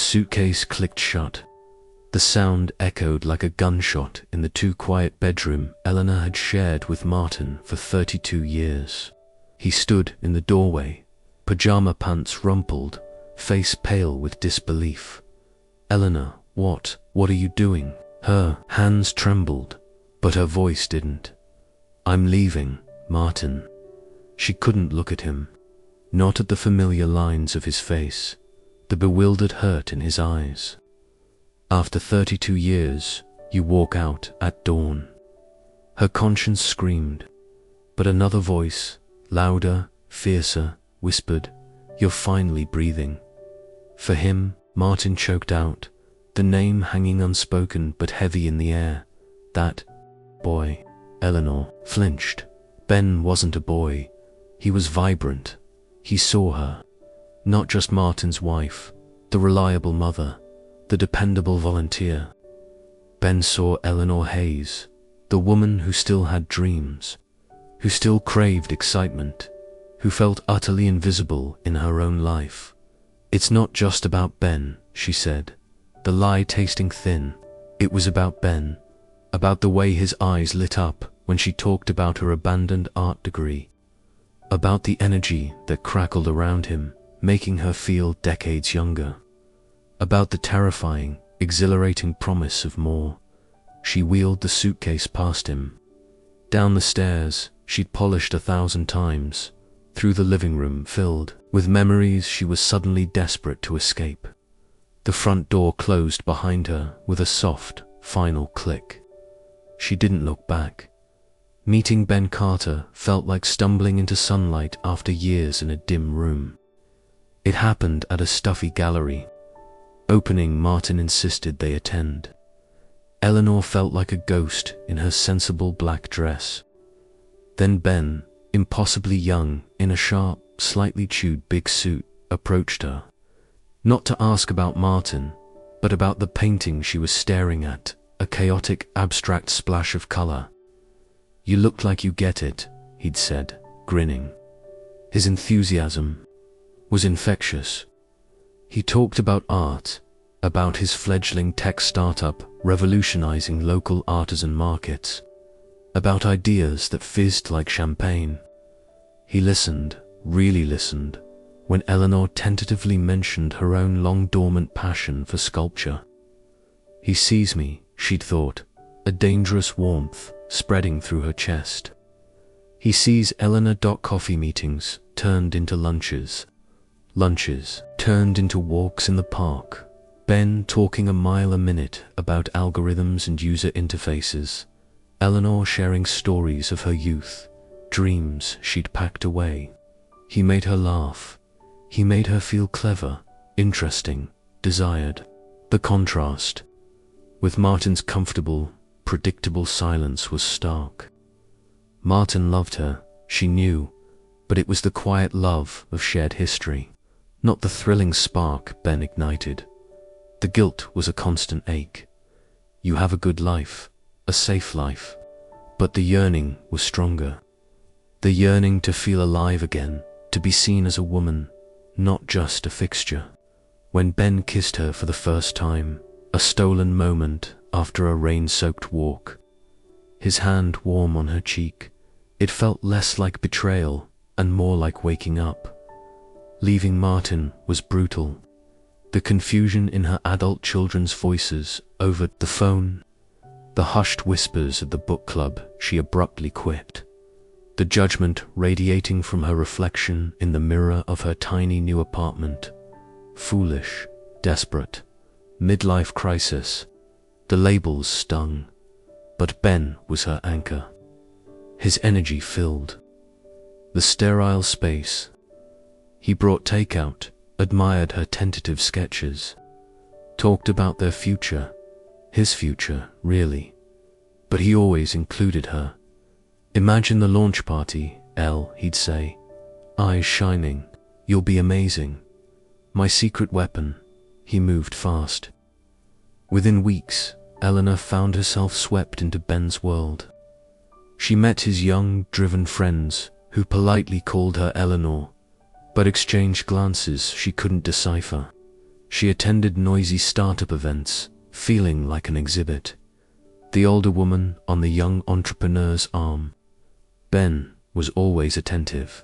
suitcase clicked shut. The sound echoed like a gunshot in the too quiet bedroom Eleanor had shared with Martin for 32 years. He stood in the doorway, pajama pants rumpled, face pale with disbelief. "Eleanor, what are you doing?" Her hands trembled, but her voice didn't. "I'm leaving, Martin." She couldn't look at him, not at the familiar lines of his face, the bewildered hurt in his eyes. "After 32 years, you walk out at dawn." Her conscience screamed, but another voice, louder, fiercer, whispered, "You're finally breathing." For him, Martin choked out, the name hanging unspoken but heavy in the air. That boy. Eleanor flinched. Ben wasn't a boy. He was vibrant. He saw her. Not just Martin's wife, the reliable mother, the dependable volunteer. Ben saw Eleanor Hayes, the woman who still had dreams, who still craved excitement, who felt utterly invisible in her own life. "It's not just about Ben," she said, the lie tasting thin. It was about Ben, about the way his eyes lit up when she talked about her abandoned art degree, about the energy that crackled around him, making her feel decades younger, about the terrifying, exhilarating promise of more. She wheeled the suitcase past him. Down the stairs she'd polished 1,000 times, through the living room filled with memories she was suddenly desperate to escape. The front door closed behind her with a soft, final click. She didn't look back. Meeting Ben Carter felt like stumbling into sunlight after years in a dim room. It happened at a stuffy gallery. Opening, Martin insisted they attend. Eleanor felt like a ghost in her sensible black dress. Then Ben, impossibly young, in a sharp, slightly chewed big suit, approached her. Not to ask about Martin, but about the painting she was staring at, a chaotic, abstract splash of color. "You look like you get it," he'd said, grinning. His enthusiasm was infectious. He talked about art, about his fledgling tech startup revolutionizing local artisan markets, about ideas that fizzed like champagne. He listened, really listened, when Eleanor tentatively mentioned her own long-dormant passion for sculpture. "He sees me," she'd thought, a dangerous warmth spreading through her chest. He sees Eleanor. Coffee meetings turned into lunches. Lunches turned into walks in the park. Ben talking a mile a minute about algorithms and user interfaces. Eleanor sharing stories of her youth, dreams she'd packed away. He made her laugh. He made her feel clever, interesting, desired. The contrast with Martin's comfortable, predictable silence was stark. Martin loved her, she knew, but it was the quiet love of shared history, not the thrilling spark Ben ignited. The guilt was a constant ache. You have a good life, a safe life, but the yearning was stronger. The yearning to feel alive again, to be seen as a woman, not just a fixture. When Ben kissed her for the first time, a stolen moment after a rain-soaked walk, his hand warm on her cheek, it felt less like betrayal and more like waking up. Leaving Martin was brutal. The confusion in her adult children's voices over the phone, the hushed whispers at the book club she abruptly quit, the judgment radiating from her reflection in the mirror of her tiny new apartment. Foolish, desperate, midlife crisis. The labels stung, but Ben was her anchor. His energy filled the sterile space. He brought takeout, admired her tentative sketches, talked about their future, his future, really. But he always included her. "Imagine the launch party, Elle," he'd say, eyes shining. "You'll be amazing. My secret weapon." He moved fast. Within weeks, Eleanor found herself swept into Ben's world. She met his young, driven friends, who politely called her Eleanor, but exchanged glances she couldn't decipher. She attended noisy startup events, feeling like an exhibit. The older woman on the young entrepreneur's arm. Ben was always attentive,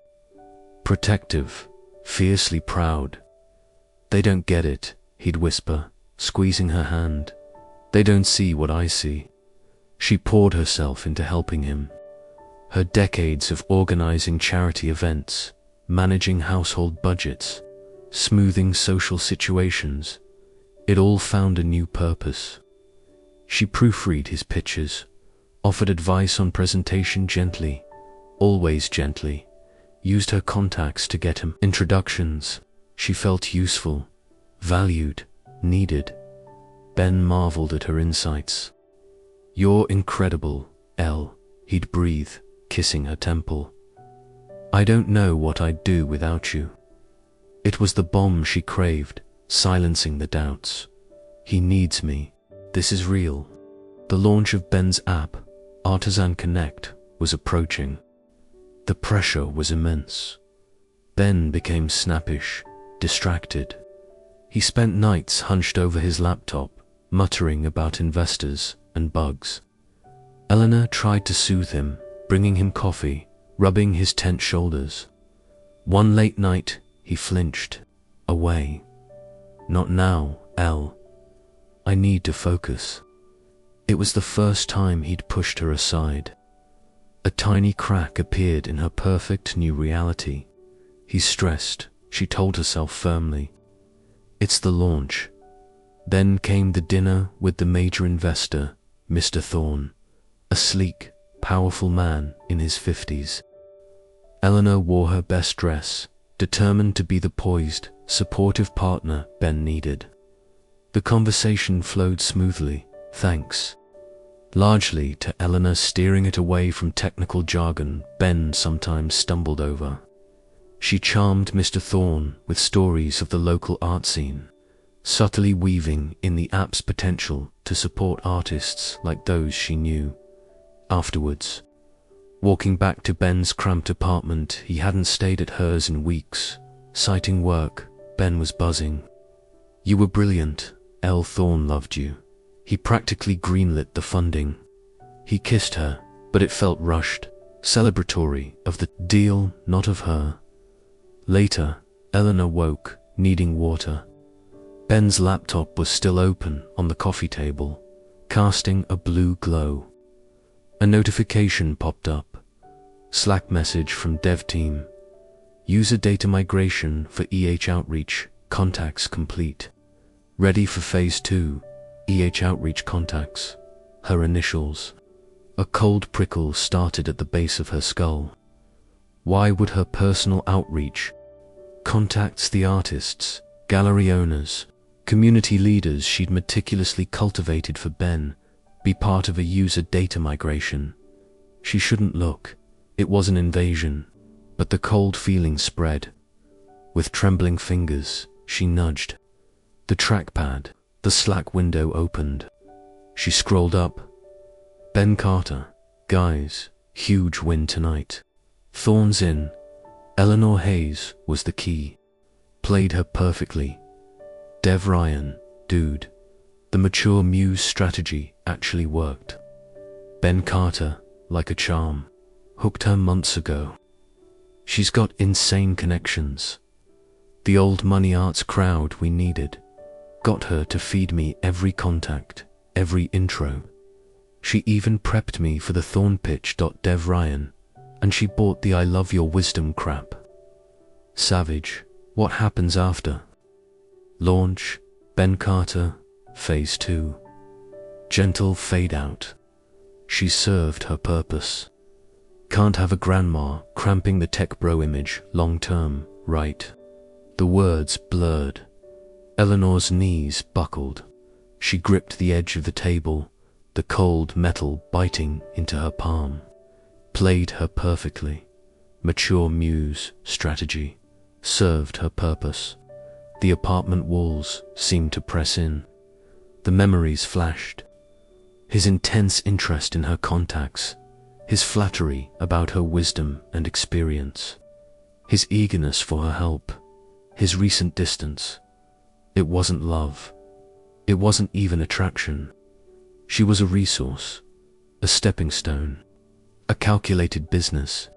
protective, fiercely proud. "They don't get it," he'd whisper, squeezing her hand. "They don't see what I see." She poured herself into helping him. Her decades of organizing charity events, managing household budgets, smoothing social situations, it all found a new purpose. She proofread his pitches, offered advice on presentation gently, always gently, used her contacts to get him introductions. She felt useful, valued, needed. Ben marveled at her insights. "You're incredible, Elle," he'd breathe, kissing her temple. "I don't know what I'd do without you." It was the bomb she craved, silencing the doubts. He needs me. This is real. The launch of Ben's app, Artisan Connect, was approaching. The pressure was immense. Ben became snappish, distracted. He spent nights hunched over his laptop, muttering about investors and bugs. Eleanor tried to soothe him, bringing him coffee, rubbing his tense shoulders. One late night, he flinched, away. "Not now, Elle. I need to focus." It was the first time he'd pushed her aside. A tiny crack appeared in her perfect new reality. He's stressed, she told herself firmly. It's the launch. Then came the dinner with the major investor, Mr. Thorne, a sleek, powerful man in his 50s. Eleanor wore her best dress, determined to be the poised, supportive partner Ben needed. The conversation flowed smoothly, thanks largely to Eleanor steering it away from technical jargon Ben sometimes stumbled over. She charmed Mr. Thorne with stories of the local art scene, subtly weaving in the app's potential to support artists like those she knew. Afterwards, walking back to Ben's cramped apartment, he hadn't stayed at hers in weeks. Citing work, Ben was buzzing. "You were brilliant. Elle Thorne loved you." He practically greenlit the funding. He kissed her, but it felt rushed, celebratory of the deal, not of her. Later, Eleanor woke, needing water. Ben's laptop was still open on the coffee table, casting a blue glow. A notification popped up. Slack message from dev team. User data migration for outreach, contacts complete. Ready for phase 2, outreach contacts. Her initials. A cold prickle started at the base of her skull. Why would her personal outreach contacts the artists, gallery owners, community leaders she'd meticulously cultivated for Ben be part of a user data migration? She shouldn't look. It was an invasion, but the cold feeling spread. With trembling fingers, she nudged the trackpad. The Slack window opened. She scrolled up. Ben Carter. Guys, huge win tonight. Thorns in. Eleanor Hayes was the key. Played her perfectly. Dev Ryan, dude. The mature muse strategy actually worked. Ben Carter, like a charm. Hooked her months ago. She's got insane connections. The old money arts crowd we needed. Got her to feed me every contact, every intro. She even prepped me for the Thorn pitch. Dev Ryan, and she bought the I love your wisdom crap. Savage. What happens after? Launch, Ben Carter, phase 2. Gentle fade out. She served her purpose. Can't have a grandma cramping the tech bro image long term, right? The words blurred. Eleanor's knees buckled. She gripped the edge of the table, the cold metal biting into her palm. Played her perfectly. Mature muse strategy. Served her purpose. The apartment walls seemed to press in. The memories flashed. His intense interest in her contacts. His flattery about her wisdom and experience. His eagerness for her help. His recent distance. It wasn't love. It wasn't even attraction. She was a resource, a stepping stone, a calculated business,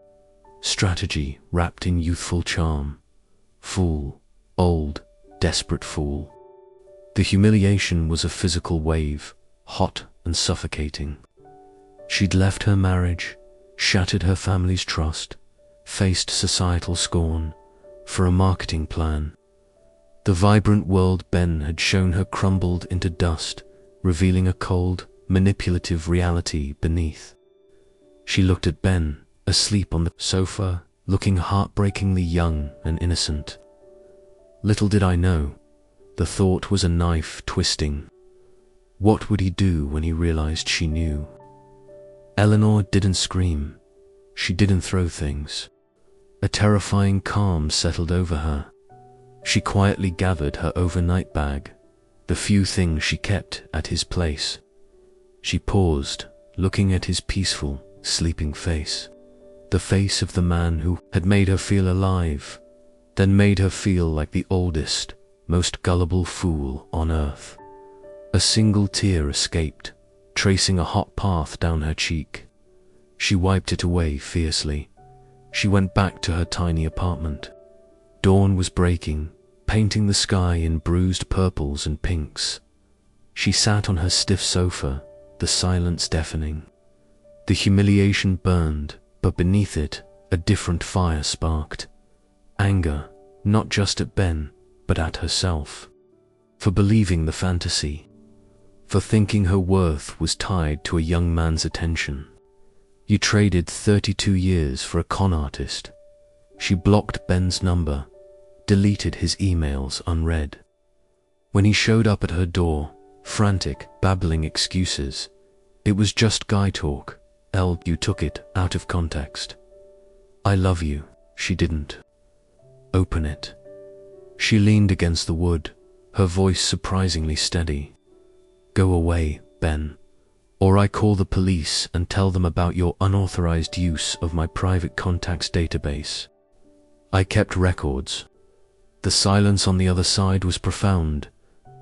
strategy wrapped in youthful charm. Fool, old, desperate fool. The humiliation was a physical wave, hot and suffocating. She'd left her marriage, shattered her family's trust, faced societal scorn, for a marketing plan. The vibrant world Ben had shown her crumbled into dust, revealing a cold, manipulative reality beneath. She looked at Ben, asleep on the sofa, looking heartbreakingly young and innocent. Little did I know, the thought was a knife twisting. What would he do when he realized she knew? Eleanor didn't scream. She didn't throw things. A terrifying calm settled over her. She quietly gathered her overnight bag, the few things she kept at his place. She paused, looking at his peaceful, sleeping face. The face of the man who had made her feel alive, then made her feel like the oldest, most gullible fool on earth. A single tear escaped, tracing a hot path down her cheek. She wiped it away fiercely. She went back to her tiny apartment. Dawn was breaking, painting the sky in bruised purples and pinks. She sat on her stiff sofa, the silence deafening. The humiliation burned, but beneath it, a different fire sparked. Anger, not just at Ben, but at herself. For believing the fantasy. For thinking her worth was tied to a young man's attention. You traded 32 years for a con artist. She blocked Ben's number, deleted his emails unread. When he showed up at her door, frantic, babbling excuses, it was just guy talk. You took it out of context. I love you. She didn't. Open it. She leaned against the wood, her voice surprisingly steady. Go away, Ben, or I call the police and tell them about your unauthorized use of my private contacts database. I kept records. The silence on the other side was profound,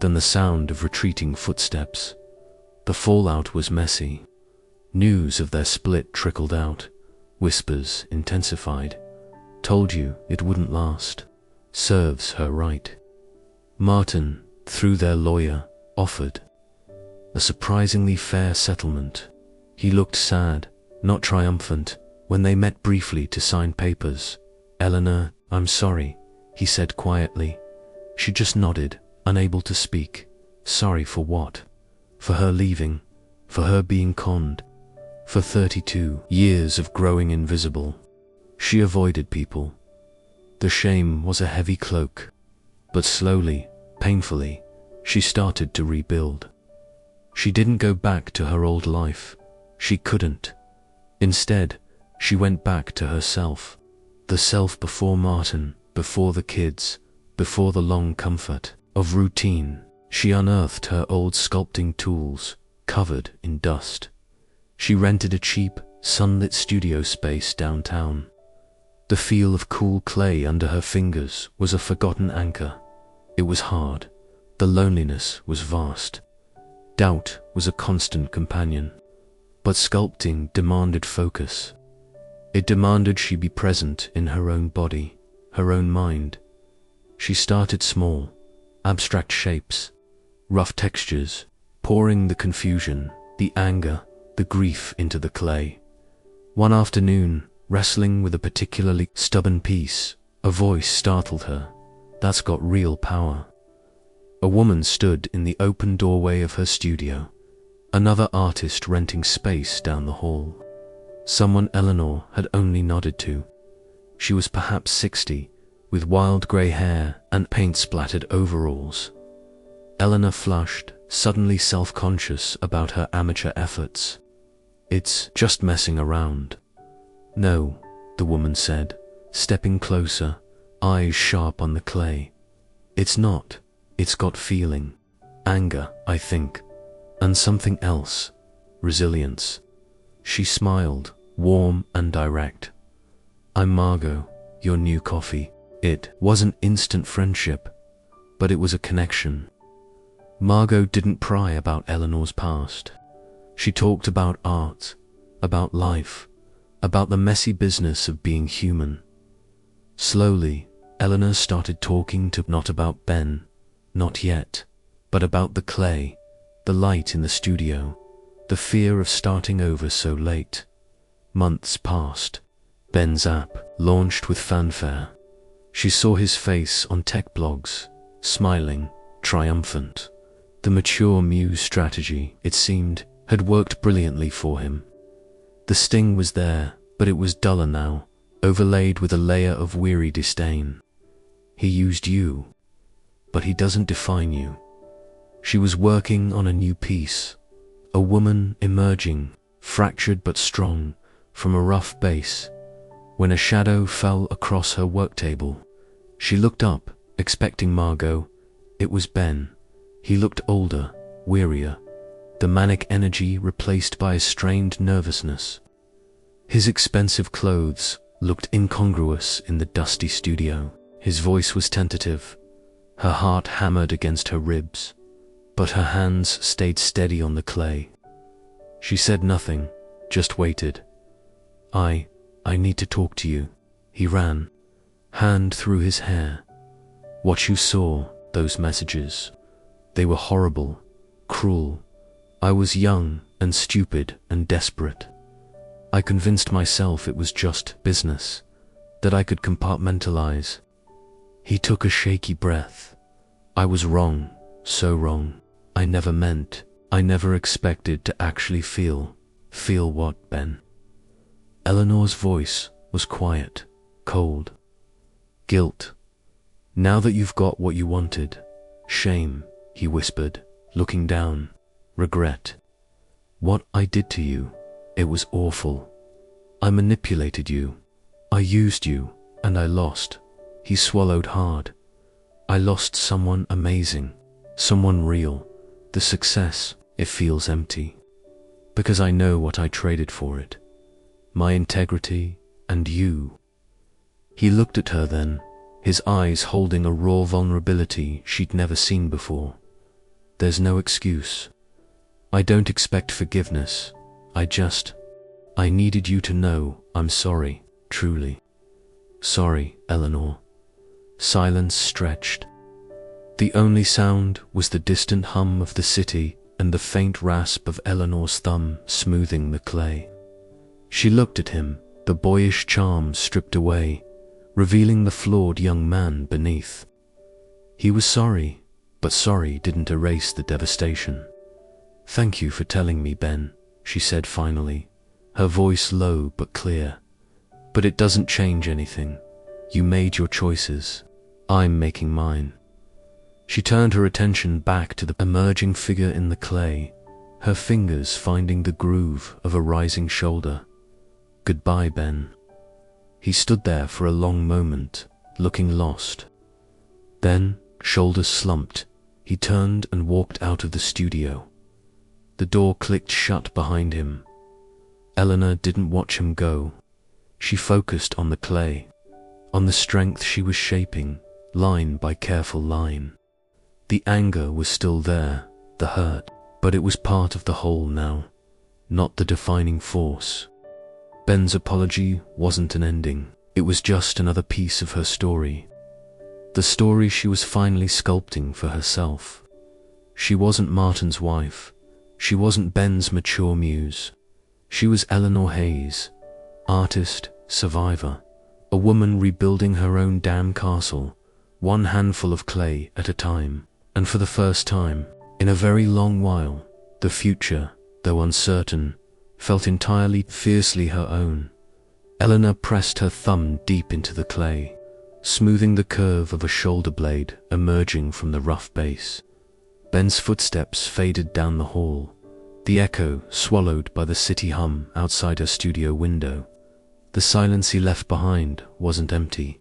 then the sound of retreating footsteps. The fallout was messy. News of their split trickled out. Whispers intensified. Told you it wouldn't last. Serves her right. Martin, through their lawyer, offered a surprisingly fair settlement. He looked sad, not triumphant, when they met briefly to sign papers. Eleanor, I'm sorry, he said quietly. She just nodded, unable to speak. Sorry for what? For her leaving, for her being conned, for 32 years of growing invisible. She avoided people. The shame was a heavy cloak, but slowly, painfully, she started to rebuild. She didn't go back to her old life. She couldn't. Instead, she went back to herself. The self before Martin, before the kids, before the long comfort of routine. She unearthed her old sculpting tools, covered in dust. She rented a cheap, sunlit studio space downtown. The feel of cool clay under her fingers was a forgotten anchor. It was hard. The loneliness was vast. Doubt was a constant companion. But sculpting demanded focus. It demanded she be present in her own body, her own mind. She started small, abstract shapes, rough textures, pouring the confusion, the anger, the grief into the clay. One afternoon, wrestling with a particularly stubborn piece, a voice startled her. That's got real power. A woman stood in the open doorway of her studio, another artist renting space down the hall. Someone Eleanor had only nodded to. She was perhaps 60, with wild grey hair and paint-splattered overalls. Eleanor flushed, suddenly self-conscious about her amateur efforts. It's just messing around. No, the woman said, stepping closer, eyes sharp on the clay. It's not. It's got feeling. Anger, I think. And something else. Resilience. She smiled, warm and direct. I'm Margot, your new coffee. It wasn't instant friendship, but it was a connection. Margot didn't pry about Eleanor's past. She talked about art, about life, about the messy business of being human. Slowly, Eleanor started talking not about Ben, not yet, but about the clay, the light in the studio, the fear of starting over so late. Months passed. Ben's app launched with fanfare. She saw his face on tech blogs, smiling, triumphant. The mature Muse strategy, it seemed, had worked brilliantly for him. The sting was there, but it was duller now, overlaid with a layer of weary disdain. He used you, but he doesn't define you. She was working on a new piece, a woman emerging, fractured but strong, from a rough base. When a shadow fell across her work table, she looked up, expecting Margot. It was Ben. He looked older, wearier, the manic energy replaced by a strained nervousness. His expensive clothes looked incongruous in the dusty studio. His voice was tentative. Her heart hammered against her ribs, but her hands stayed steady on the clay. She said nothing, just waited. I need to talk to you. He ran, hand through his hair. What you saw, those messages, they were horrible, cruel. I was young and stupid and desperate. I convinced myself it was just business, that I could compartmentalize. He took a shaky breath. I was wrong, so wrong. I never meant, I never expected to actually feel. Feel what, Ben? Eleanor's voice was quiet, cold. Guilt. Now that you've got what you wanted. Shame, he whispered, looking down. Regret. What I did to you, it was awful. I manipulated you. I used you, and I lost. He swallowed hard. I lost someone amazing, someone real. The success, it feels empty. Because I know what I traded for it. My integrity and you. He looked at her then, his eyes holding a raw vulnerability she'd never seen before. There's no excuse. I don't expect forgiveness. I needed you to know I'm sorry, truly. Sorry, Eleanor. Silence stretched. The only sound was the distant hum of the city and the faint rasp of Eleanor's thumb smoothing the clay. She looked at him, the boyish charm stripped away, revealing the flawed young man beneath. He was sorry, but sorry didn't erase the devastation. Thank you for telling me, Ben, she said finally, her voice low but clear. But it doesn't change anything. You made your choices. I'm making mine. She turned her attention back to the emerging figure in the clay, her fingers finding the groove of a rising shoulder. Goodbye, Ben. He stood there for a long moment, looking lost. Then, shoulders slumped, he turned and walked out of the studio. The door clicked shut behind him. Eleanor didn't watch him go. She focused on the clay, on the strength she was shaping, line by careful line. The anger was still there, the hurt, but it was part of the whole now, not the defining force. Ben's apology wasn't an ending. It was just another piece of her story. The story she was finally sculpting for herself. She wasn't Martin's wife. She wasn't Ben's mature muse. She was Eleanor Hayes, artist, survivor, a woman rebuilding her own damn castle, one handful of clay at a time. And for the first time, in a very long while, the future, though uncertain, felt entirely, fiercely her own. Eleanor pressed her thumb deep into the clay, smoothing the curve of a shoulder blade emerging from the rough base. Ben's footsteps faded down the hall, the echo swallowed by the city hum outside her studio window. The silence he left behind wasn't empty.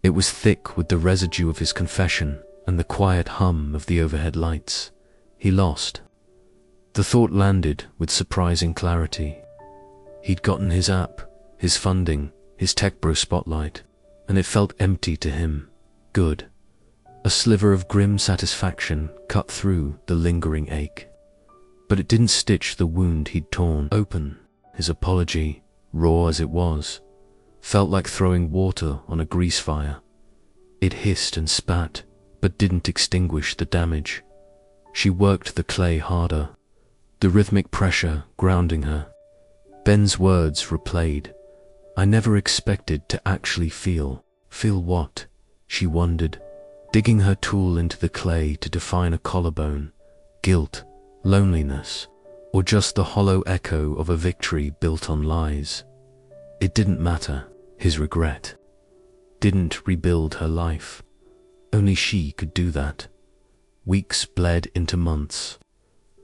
It was thick with the residue of his confession and the quiet hum of the overhead lights. He lost. The thought landed with surprising clarity. He'd gotten his app, his funding, his tech bro spotlight, and it felt empty to him. Good. A sliver of grim satisfaction cut through the lingering ache. But it didn't stitch the wound he'd torn open. His apology, raw as it was, felt like throwing water on a grease fire. It hissed and spat, but didn't extinguish the damage. She worked the clay harder, the rhythmic pressure grounding her. Ben's words replayed. I never expected to actually feel. Feel what? She wondered, digging her tool into the clay to define a collarbone. Guilt, loneliness, or just the hollow echo of a victory built on lies. It didn't matter. His regret didn't rebuild her life. Only she could do that. Weeks bled into months.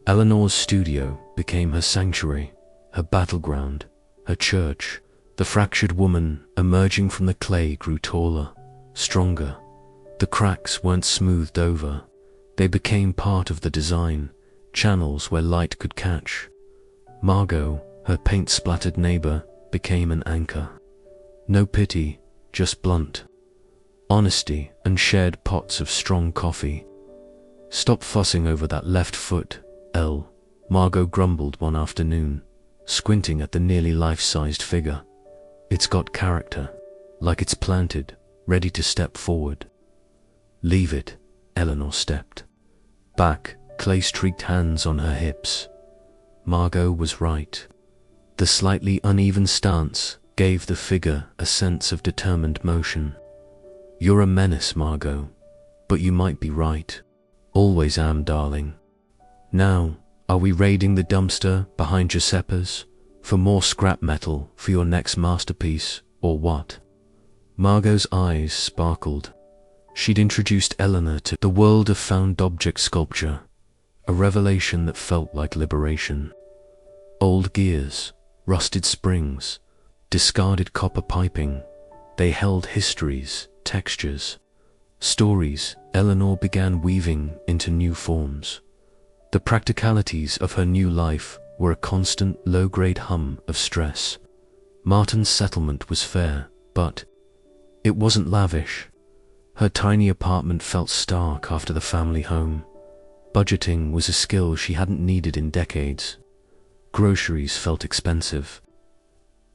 Eleanor's studio became her sanctuary, her battleground, her church. The fractured woman emerging from the clay grew taller, stronger. The cracks weren't smoothed over. They became part of the design, channels where light could catch. Margot, her paint-splattered neighbor, became an anchor. No pity, just blunt honesty and shared pots of strong coffee. Stop fussing over that left foot, Elle, Margot grumbled one afternoon, squinting at the nearly life-sized figure. It's got character, like it's planted, ready to step forward. Leave it, Eleanor stepped back, clay-streaked hands on her hips. Margot was right. The slightly uneven stance gave the figure a sense of determined motion. You're a menace, Margot, but you might be right. Always am, darling. Now, are we raiding the dumpster behind Giuseppe's for more scrap metal for your next masterpiece, or what? Margot's eyes sparkled. She'd introduced Eleanor to the world of found object sculpture, a revelation that felt like liberation. Old gears, rusted springs, discarded copper piping, they held histories, textures, stories Eleanor began weaving into new forms. The practicalities of her new life were a constant low-grade hum of stress. Martin's settlement was fair, but it wasn't lavish. Her tiny apartment felt stark after the family home. Budgeting was a skill she hadn't needed in decades. Groceries felt expensive.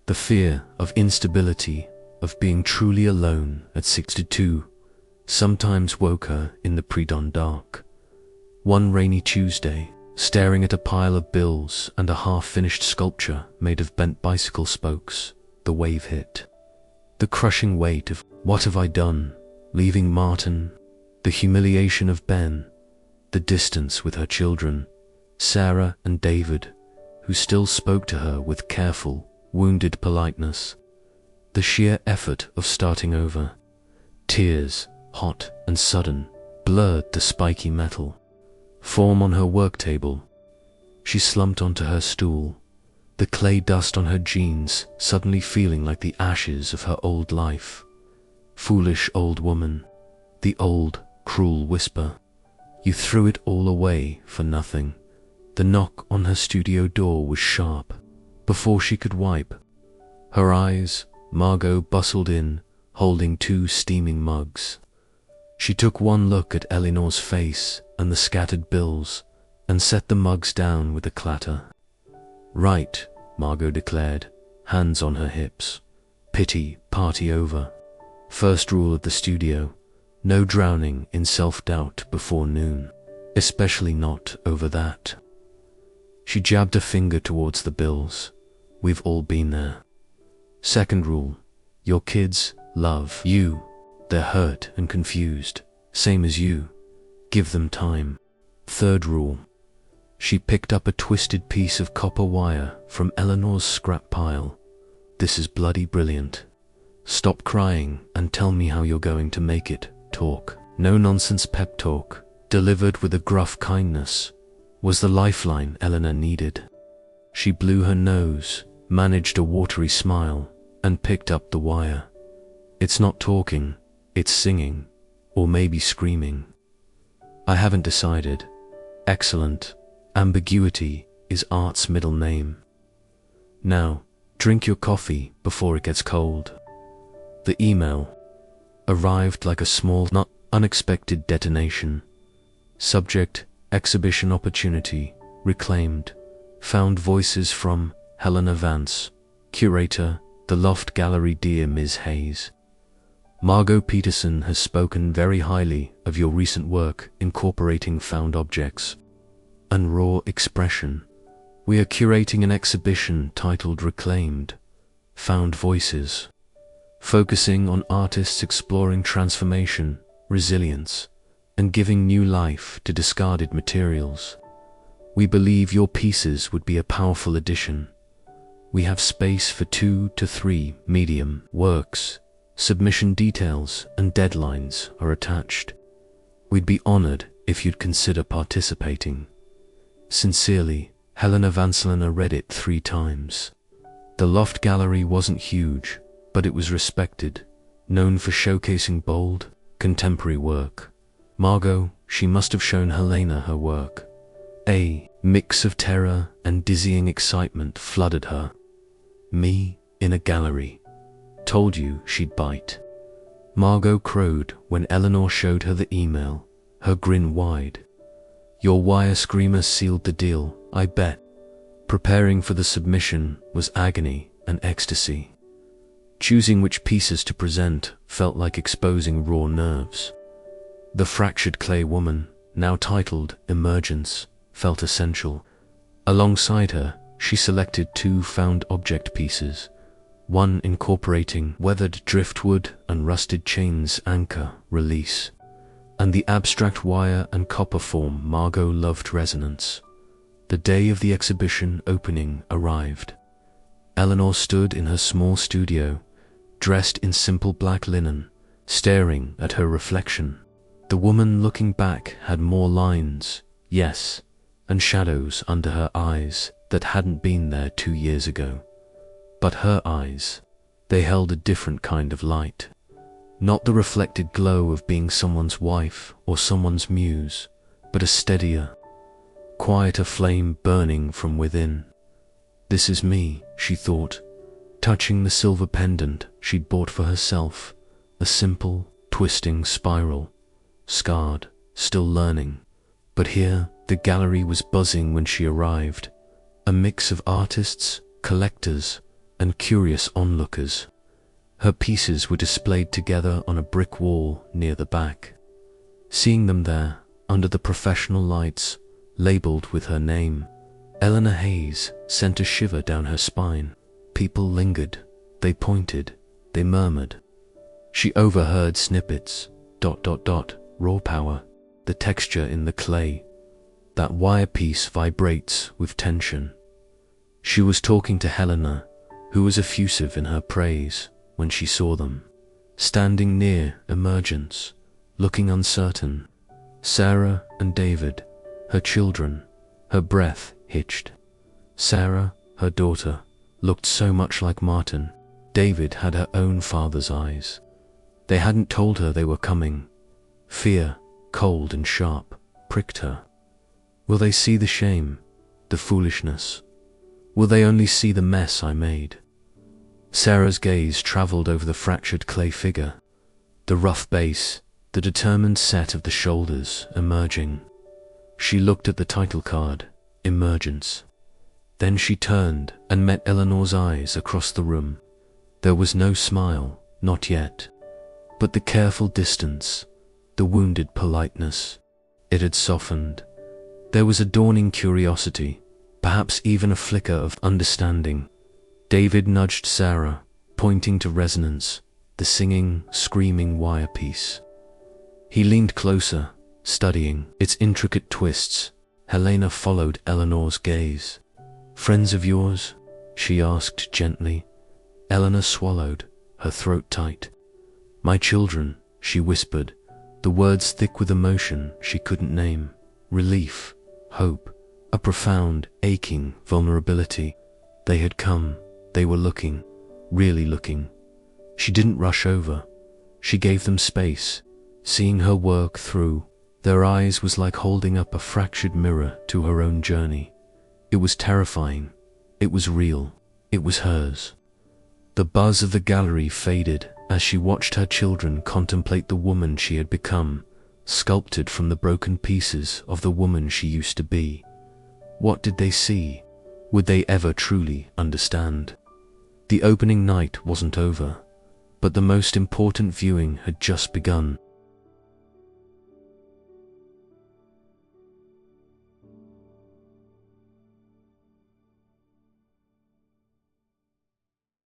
The fear of instability, of being truly alone at 62, sometimes woke her in the pre-dawn dark. One rainy Tuesday, staring at a pile of bills and a half-finished sculpture made of bent bicycle spokes, the wave hit. The crushing weight of what have I done, leaving Martin, the humiliation of Ben, the distance with her children, Sarah and David, who still spoke to her with careful, wounded politeness. The sheer effort of starting over. Tears, hot and sudden, blurred the spiky metal. Form on her work table. She slumped onto her stool, the clay dust on her jeans suddenly feeling like the ashes of her old life. Foolish old woman, the old, cruel whisper. You threw it all away for nothing. The knock on her studio door was sharp. Before she could wipe her eyes, Margot bustled in, holding 2 steaming mugs. She took one look at Eleanor's face and the scattered bills, and set the mugs down with a clatter. Right, Margot declared, hands on her hips. Pity, party over. First rule of the studio, no drowning in self-doubt before noon, especially not over that. She jabbed a finger towards the bills. We've all been there. Second rule, your kids love you. They're hurt and confused, same as you. Give them time. Third rule. She picked up a twisted piece of copper wire from Eleanor's scrap pile. This is bloody brilliant. Stop crying and tell me how you're going to make it. Talk. No nonsense pep talk, delivered with a gruff kindness, was the lifeline Eleanor needed. She blew her nose, managed a watery smile, and picked up the wire. It's not talking, it's singing, or maybe screaming. I haven't decided. Excellent. Ambiguity is art's middle name. Now, drink your coffee before it gets cold. The email arrived like a small nut Unexpected detonation. Subject, exhibition opportunity, reclaimed. Found voices from Helena Vance. Curator, The Loft Gallery. Dear Ms. Hayes, Margot Peterson has spoken very highly of your recent work incorporating found objects and raw expression. We are curating an exhibition titled Reclaimed, Found Voices, focusing on artists exploring transformation, resilience, and giving new life to discarded materials. We believe your pieces would be a powerful addition. We have space for 2 to 3 medium works. Submission details and deadlines are attached. We'd be honored if you'd consider participating. Sincerely, Helena Vancelena. read it 3 times. The Loft Gallery wasn't huge, but it was respected, known for showcasing bold, contemporary work. Margot, she must have shown Helena her work. A mix of terror and dizzying excitement flooded her. Me, in a gallery. Told you she'd bite. Margot crowed when Eleanor showed her the email, her grin wide. Your wire screamer sealed the deal, I bet. Preparing for the submission was agony and ecstasy. Choosing which pieces to present felt like exposing raw nerves. The Fractured Clay Woman, now titled Emergence, felt essential. Alongside her, she selected 2 found object pieces, one incorporating weathered driftwood and rusted chains anchor release, and the abstract wire and copper form. Margot loved resonance. The day of the exhibition opening arrived. Eleanor stood in her small studio, dressed in simple black linen, staring at her reflection. The woman looking back had more lines, yes, and shadows under her eyes that hadn't been there 2 years ago. But her eyes, they held a different kind of light. Not the reflected glow of being someone's wife or someone's muse, but a steadier, quieter flame burning from within. This is me, she thought, touching the silver pendant she'd bought for herself, a simple, twisting spiral, scarred, still learning. But here, the gallery was buzzing when she arrived, a mix of artists, collectors, and curious onlookers. Her pieces were displayed together on a brick wall near the back. Seeing them there, under the professional lights, labeled with her name, Eleanor Hayes, sent a shiver down her spine. People lingered, they pointed, they murmured. She overheard snippets, ... raw power, the texture in the clay. That wire piece vibrates with tension. She was talking to Helena, who was effusive in her praise, when she saw them, standing near Emergence, looking uncertain. Sarah and David, her children, her breath hitched. Sarah, her daughter, looked so much like Martin. David had her own father's eyes. They hadn't told her they were coming. Fear, cold and sharp, pricked her. Will they see the shame, the foolishness? Will they only see the mess I made? Sarah's gaze traveled over the fractured clay figure, the rough base, the determined set of the shoulders emerging. She looked at the title card, Emergence. Then she turned and met Eleanor's eyes across the room. There was no smile, not yet, but the careful distance, the wounded politeness. It had softened. There was a dawning curiosity, perhaps even a flicker of understanding. David nudged Sarah, pointing to resonance, the singing, screaming wire piece. He leaned closer, studying its intricate twists. Helena followed Eleanor's gaze. Friends of yours? She asked gently. Eleanor swallowed, her throat tight. My children, she whispered, the words thick with emotion she couldn't name. Relief, hope, a profound, aching vulnerability. They had come, they were looking, really looking. She didn't rush over. She gave them space, seeing her work through. Their eyes was like holding up a fractured mirror to her own journey. It was terrifying. It was real. It was hers. The buzz of the gallery faded As she watched her children contemplate the woman she had become, sculpted from the broken pieces of the woman she used to be, what did they see? Would they ever truly understand? The opening night wasn't over, but the most important viewing had just begun.